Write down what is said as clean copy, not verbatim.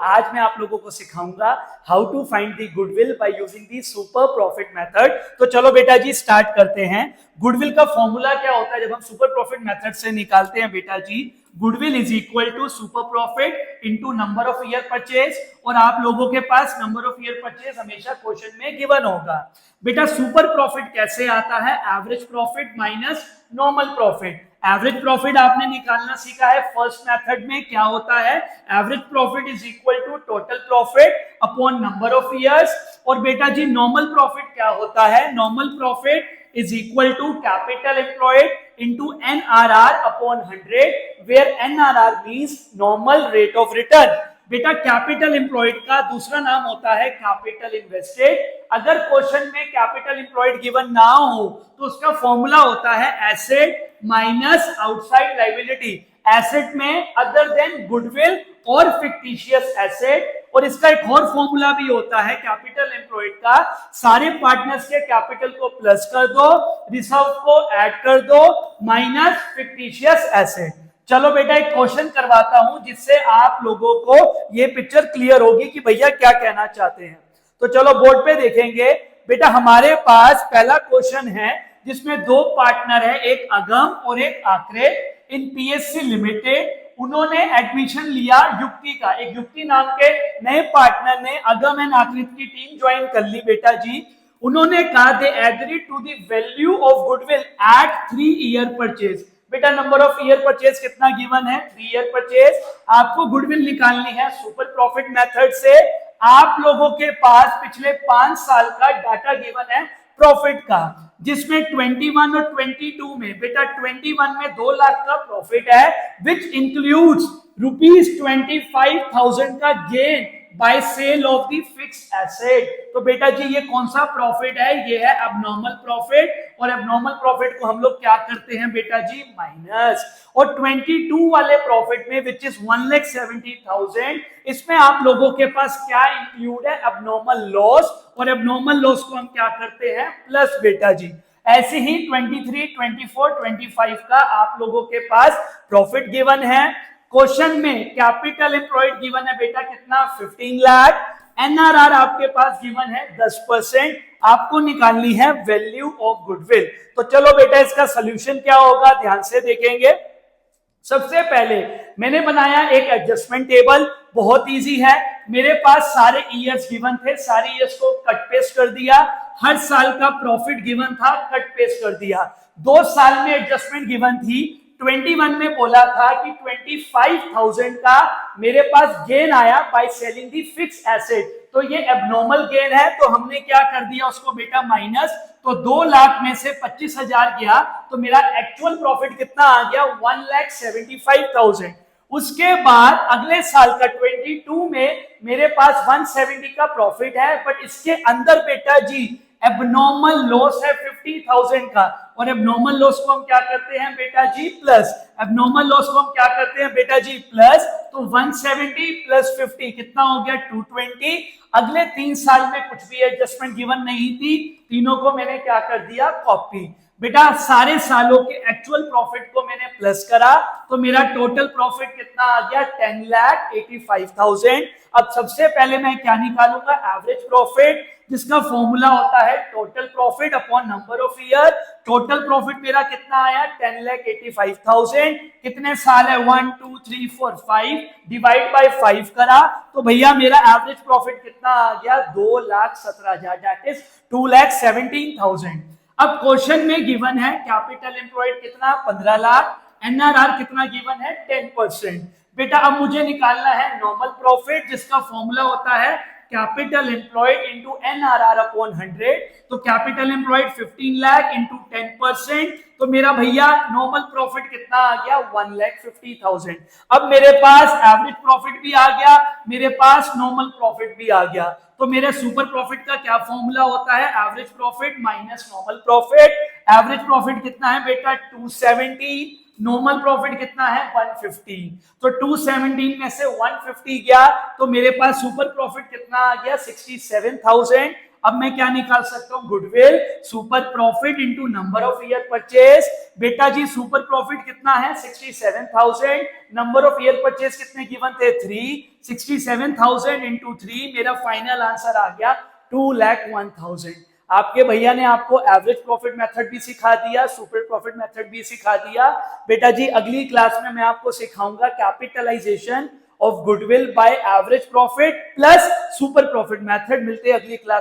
आज मैं आप लोगों को सिखाऊंगा how to find the goodwill by using the super profit method. तो चलो बेटा जी स्टार्ट करते हैं। गुडविल का फॉर्मूला क्या होता है जब हम सुपर प्रॉफिट मेथड से निकालते हैं बेटा जी? Goodwill is equal to super profit into number of year purchase, और आप लोगों के पास नंबर ऑफ ईयर परचेज हमेशा क्वेश्चन में गिवन होगा। बेटा सुपर प्रॉफिट कैसे आता है? Average profit minus normal profit. Average profit आपने निकालना सीखा है फर्स्ट मेथड में। क्या होता है? Average profit is equal to total profit upon number of years. और बेटा जी नॉर्मल प्रॉफिट क्या होता है? Normal profit is equal to capital employed into NRR upon 100, where NRR means normal rate of return। बेटा कैपिटल एम्प्लॉयड का दूसरा नाम होता है कैपिटल इन्वेस्टेड। अगर क्वेश्चन में कैपिटल एम्प्लॉयड गिवन ना हो तो उसका फॉर्मूला होता है asset minus outside liability. Asset में अदर देन गुडविल और फिक्टिशियस एसेट। और इसका एक और फॉर्मूला भी होता है कैपिटल एम्प्लॉयड का, सारे पार्टनर्स के कैपिटल को प्लस कर दो, रिजर्व को ऐड कर दो, माइनस फिक्टिशियस एसेट। चलो बेटा एक क्वेश्चन करवाता हूं जिससे आप लोगों को ये पिक्चर क्लियर होगी कि भैया क्या कहना चाहते हैं। तो चलो बोर्ड पे देखेंगे। बेटा हमारे पास पहला क्वेश्चन है जिसमें दो पार्टनर है, एक अगम और एक आकरे। इन पीएससी लिमिटेड उन्होंने एडमिशन लिया युक्ति का। एक युक्ति नाम के नए पार्टनर ने अगम एंड आकृत की टीम ज्वाइन कर ली बेटा जी। उन्होंने कहा they agree to the value of goodwill at 3 year purchase. बेटा नंबर ऑफ ईयर परचेज कितना गिवन है? 3 ईयर परचेज। आपको गुडविल निकालनी है सुपर प्रॉफिट मेथड से। आप लोगों के पास पिछले 5 साल का डाटा गिवन है प्रॉफिट का, जिसमें 21 और 22 में बेटा 21 में 2 लाख का प्रॉफिट है, विच इंक्लूड्स ₹25,000 का gain by sale of the fixed asset. तो बेटा जी ये कौन सा प्रॉफिट है? ये है एबनॉर्मल प्रॉफिट। और एबनॉर्मल प्रॉफिट को हम लोग क्या करते हैं बेटा जी? माइनस। और 22 वाले प्रॉफिट में विच इज 1,70,000, इसमें आप लोगों के पास क्या इंक्लूड है? Abnormal loss. और एबनॉर्मल लॉस को हम क्या करते हैं? प्लस बेटा जी। ऐसे ही 23, 24, 25 का आप लोगों के पास प्रॉफिट गिवन है। क्वेश्चन में कैपिटल एम्प्लॉयड गिवन है बेटा कितना? 15 लाख। एनआरआर आपके पास गिवन है 10%। आपको निकालनी है वैल्यू ऑफ गुडविल। तो चलो बेटा इसका सॉल्यूशन क्या होगा ध्यान से देखेंगे। सबसे पहले मैंने बनाया एक एडजस्टमेंट टेबल, बहुत इजी है। मेरे पास सारे ईयर्स गिवन थे, सारे ईयर्स को कट पेस्ट कर दिया। हर साल का प्रॉफिट गिवन था, कट पेस्ट कर दिया। 2 साल में एडजस्टमेंट गिवन थी। 21 में बोला था कि 25,000 का मेरे पास गेन आया by selling the fix asset. तो ये एबनॉर्मल गेन है, तो हमने क्या कर दिया उसको बेटा माइनस। तो 2 लाख में से 25,000 गया तो मेरा एक्चुअल प्रॉफिट कितना आ गया? 1,75,000। उसके बाद अगले साल का 22 में मेरे पास 170 का प्रॉफिट है, बट इसके अंदर बेटा जी एबनॉर्मल लॉस है 50,000 का। और एबनॉर्मल लॉस को हम क्या करते हैं बेटा जी? प्लस। एबनॉर्मल लॉस को हम क्या करते हैं बेटा जी? प्लस। तो 170 प्लस 50 कितना हो गया? 220। अगले 3 साल में कुछ भी एडजस्टमेंट गिवन नहीं थी, तीनों को मैंने क्या कर दिया? कॉपी। बेटा सारे सालों के एक्चुअल प्रॉफिट को मैंने प्लस करा तो मेरा टोटल प्रॉफिट कितना आ गया? 10,85,000। अब सबसे पहले मैं क्या निकालूंगा? एवरेज प्रॉफिट, जिसका फॉर्मूला होता है total profit upon number of year. Total profit मेरा कितना आया? 10,85,000। कितने साल है? 1 2 3 4 5 डिवाइड बाय 5 करा तो भैया मेरा एवरेज प्रॉफिट कितना आ गया? 2,17,000, दैट इज 2,17,000। अब क्वेश्चन में गिवन है कैपिटल एम्प्लॉयड कितना? 15 लाख। एनआरआर कितना गिवन है? 10%। बेटा अब मुझे निकालना है नॉर्मल प्रॉफिट, जिसका फॉर्मूला होता है capital employed into NRR upon 100। तो कैपिटल एम्प्लॉयड 15 लाख इंटू 10%, तो मेरा भैया नॉर्मल प्रॉफिट कितना आ गया? 1,50,000। अब मेरे पास एवरेज प्रॉफिट भी आ गया, मेरे पास नॉर्मल प्रॉफिट भी आ गया। तो मेरे सुपर प्रॉफिट का क्या फॉर्मूला होता है? Average profit minus normal profit. Average profit कितना है बेटा? 270। नॉर्मल प्रॉफिट कितना है? 150। तो 217 में से 150 गया तो मेरे पास सुपर प्रॉफिट कितना आ गया? 67,000। अब मैं क्या निकाल सकता हूं, goodwill super profit into number of year purchase. बेटा जी सुपर प्रॉफिट कितना है 67,000, नंबर ऑफ ईयर परचेज कितने गिवन थे 3, 67,000 इंटू 3, मेरा फाइनल आंसर आ गया 2,01,000। आपके भैया ने आपको एवरेज प्रॉफिट मेथड भी सिखा दिया, सुपर प्रॉफिट मेथड भी सिखा दिया। बेटा जी अगली क्लास में मैं आपको सिखाऊंगा capitalisation of goodwill by average profit plus super profit method. मिलते हैं अगली क्लास।